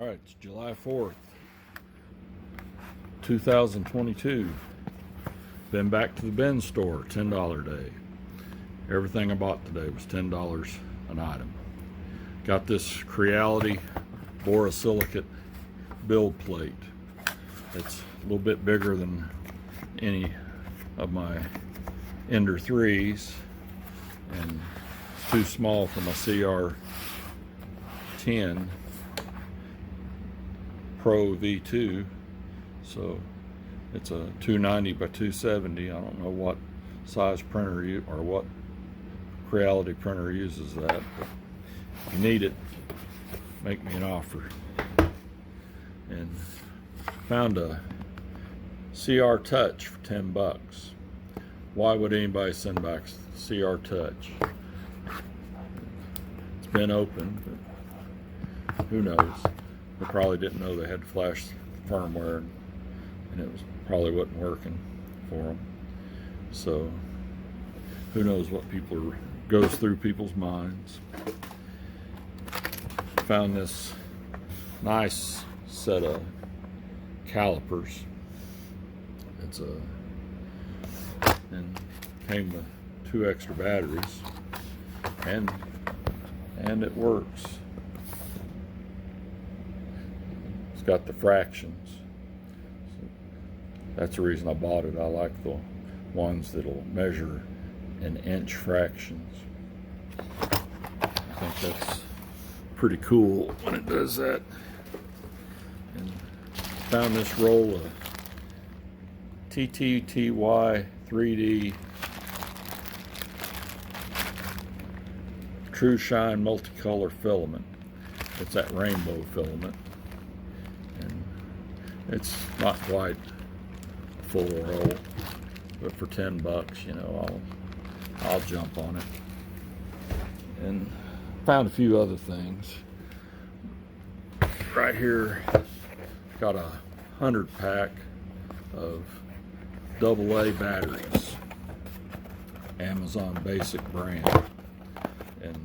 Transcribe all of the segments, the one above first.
All right, it's July 4th, 2022. Been back to the bin store, $10 day. Everything I bought today was $10 an item. Got this Creality borosilicate build plate. It's a little bit bigger than any of my Ender 3s, and it's too small for my CR10 Pro V2, so it's a 290 by 270. I don't know what size printer or what Creality printer uses that, but if you need it, make me an offer. And found a CR Touch for 10 bucks. Why would anybody send back CR Touch? It's been open, but who knows? They probably didn't know they had flash firmware, and it probably wasn't working for them. So who knows what goes through people's minds. Found this nice set of calipers. And came with 2 extra batteries, and it works. It's got the fractions. So that's the reason I bought it. I like the ones that'll measure in inch fractions. I think that's pretty cool when it does that. And found this roll of TTTY 3D True Shine multicolor filament. It's that rainbow filament, and it's not quite a full roll, but for 10 bucks, you know, I'll jump on it. And found a few other things. Right here, got a 100 pack of AA batteries, Amazon Basic brand, and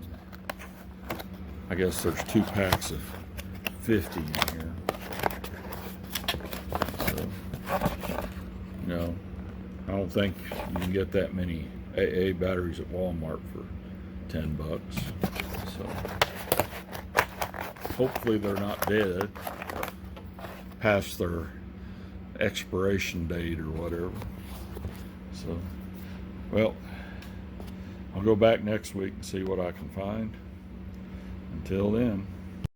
I guess there's 2 packs of 50 in here. So, you know, I don't think you can get that many AA batteries at Walmart for 10 bucks. So hopefully they're not dead past their expiration date or whatever. So, well, I'll go back next week and see what I can find. Until then.